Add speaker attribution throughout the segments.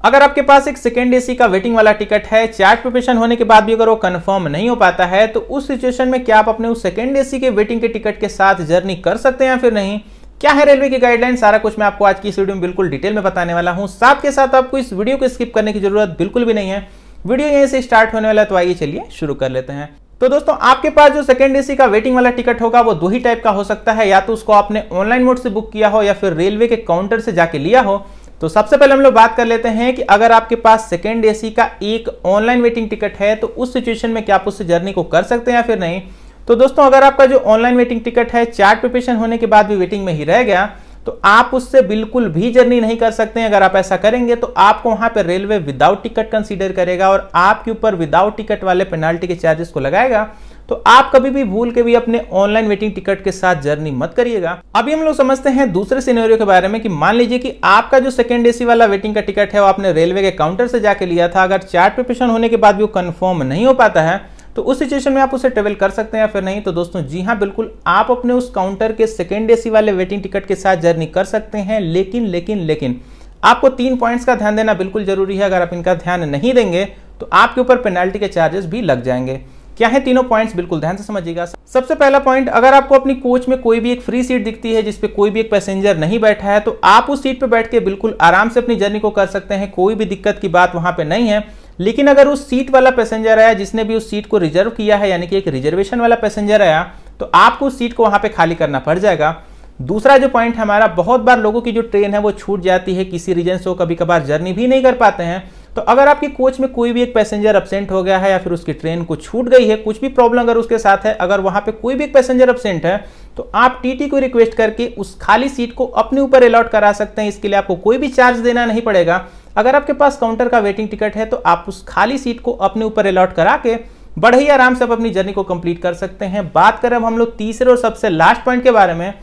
Speaker 1: अगर आपके पास एक सेकेंड एसी का वेटिंग वाला टिकट है, चार्ट प्रिपरेशन होने के बाद भी अगर वो कंफर्म नहीं हो पाता है, तो उस सिचुएशन में क्या आप अपने उस सेकेंड एसी के वेटिंग के टिकट के साथ जर्नी कर सकते हैं या फिर नहीं? क्या है रेलवे की गाइडलाइन, सारा कुछ मैं आपको आज की इस वीडियो में बिल्कुल डिटेल में बताने वाला हूं। साथ के साथ आपको इस वीडियो को स्किप करने की जरूरत बिल्कुल भी नहीं है। वीडियो यहीं से स्टार्ट होने वाला है, तो आइए चलिए शुरू कर लेते हैं। तो दोस्तों, आपके पास जो सेकेंड एसी का वेटिंग वाला टिकट होगा वो दो ही टाइप का हो सकता है, या तो उसको आपने ऑनलाइन मोड से बुक किया हो या फिर रेलवे के काउंटर से जाके लिया हो। तो सबसे पहले हम लोग बात कर लेते हैं कि अगर आपके पास सेकेंड एसी का एक ऑनलाइन वेटिंग टिकट है तो उस सिचुएशन में क्या आप उससे जर्नी को कर सकते हैं या फिर नहीं। तो दोस्तों, अगर आपका जो ऑनलाइन वेटिंग टिकट है चार्ट प्रिपरेशन होने के बाद भी वेटिंग में ही रह गया, तो आप उससे बिल्कुल भी जर्नी नहीं कर सकते हैं। अगर आप ऐसा करेंगे तो आपको वहां पर रेलवे विदाउट टिकट कंसीडर करेगा और आपके ऊपर विदाउट टिकट वाले पेनाल्टी के चार्जेस को लगाएगा। तो आप कभी भी भूल के भी अपने ऑनलाइन वेटिंग टिकट के साथ जर्नी मत करिएगा। अभी हम लोग समझते हैं दूसरे सिनेरियो के बारे में कि मान लीजिए कि आपका जो सेकेंड एसी वाला वेटिंग का टिकट है वो आपने रेलवे के काउंटर से जाके लिया था। अगर चार्ट प्रिपरेशन होने के बाद भी वो कंफर्म नहीं हो पाता है, तो उस सिचुएशन में आप उसे ट्रेवल कर सकते हैं या फिर नहीं। तो दोस्तों जी हाँ, बिल्कुल आप अपने उस काउंटर के सेकेंड एसी वाले वेटिंग टिकट के साथ जर्नी कर सकते हैं। लेकिन आपको 3 पॉइंट्स का ध्यान देना बिल्कुल जरूरी है। अगर आप इनका ध्यान नहीं देंगे तो आपके ऊपर पेनाल्टी के चार्जेस भी लग जाएंगे। क्या है तीनों पॉइंट्स, बिल्कुल ध्यान से समझिएगा। सबसे पहला पॉइंट, अगर आपको अपनी कोच में कोई भी एक फ्री सीट दिखती है जिसपे कोई भी एक पैसेंजर नहीं बैठा है, तो आप उस सीट पे बैठ के बिल्कुल आराम से अपनी जर्नी को कर सकते हैं। कोई भी दिक्कत की बात वहां पे नहीं है। लेकिन अगर उस सीट वाला पैसेंजर आया जिसने भी उस सीट को रिजर्व किया है, यानी कि एक रिजर्वेशन वाला पैसेंजर आया, तो आपको उस सीट को वहां पे खाली करना पड़ जाएगा। दूसरा जो पॉइंट हमारा, बहुत बार लोगों की जो ट्रेन है वो छूट जाती है, किसी रीजन से वो कभी कभार जर्नी भी नहीं कर पाते हैं। तो अगर आपकी कोच में कोई भी एक पैसेंजर एब्सेंट हो गया है या फिर उसकी ट्रेन को छूट गई है, कुछ भी प्रॉब्लम अगर उसके साथ है, अगर वहां पे कोई भी एक पैसेंजर एब्सेंट है, तो आप टीटी को रिक्वेस्ट करके उस खाली सीट को अपने ऊपर अलॉट करा सकते हैं। इसके लिए आपको कोई भी चार्ज देना नहीं पड़ेगा। अगर आपके पास काउंटर का वेटिंग टिकट है तो आप उस खाली सीट को अपने ऊपर अलॉट करा के बड़े ही आराम से आप अपनी जर्नी को कंप्लीट कर सकते हैं। बात करें अब हम लोग तीसरे और सबसे लास्ट पॉइंट के बारे में,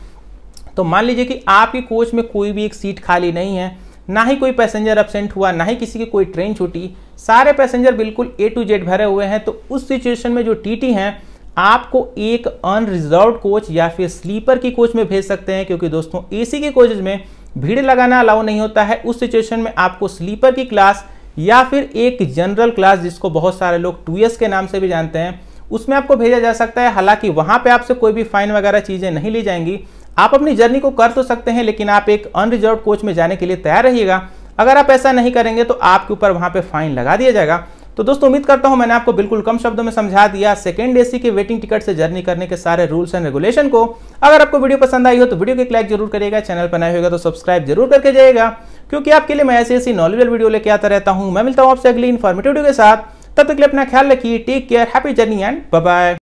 Speaker 1: तो मान लीजिए कि आपकी कोच में कोई भी एक सीट खाली नहीं है, ना ही कोई पैसेंजर एब्सेंट हुआ, ना ही किसी की कोई ट्रेन छूटी, सारे पैसेंजर बिल्कुल ए टू जेड भरे हुए हैं। तो उस सिचुएशन में जो टीटी हैं आपको एक अनरिजर्व्ड कोच या फिर स्लीपर की कोच में भेज सकते हैं, क्योंकि दोस्तों एसी के कोचेज में भीड़ लगाना अलाउ नहीं होता है। उस सिचुएशन में आपको स्लीपर की क्लास या फिर एक जनरल क्लास, जिसको बहुत सारे लोग 2S के नाम से भी जानते हैं, उसमें आपको भेजा जा सकता है। हालांकि वहां पे आपसे कोई भी फाइन वगैरह चीजें नहीं ली जाएंगी। आप अपनी जर्नी को कर तो सकते हैं, लेकिन आप एक अनरिजर्व कोच में जाने के लिए तैयार रहिएगा। अगर आप ऐसा नहीं करेंगे तो आपके ऊपर वहां पे फाइन लगा दिया जाएगा। तो दोस्तों, उम्मीद करता हूं मैंने आपको बिल्कुल कम शब्दों में समझा दिया सेकेंड एसी के वेटिंग टिकट से जर्नी करने के सारे रूल्स एंड रेगुलेशन को। अगर आपको वीडियो पसंद आई हो तो वीडियो को एक लाइक जरूर करिएगा, चैनल पर नए होगा तो सब्सक्राइब जरूर करके जाइएगा, क्योंकि आपके लिए मैं ऐसी नॉलेजेबल वीडियो लेके आता रहता हूं। मैं मिलता हूं आपसे अगली इन्फॉर्मेटिव वीडियो के साथ। तब तक के लिए अपना ख्याल रखिए। Take care, happy journey and bye bye.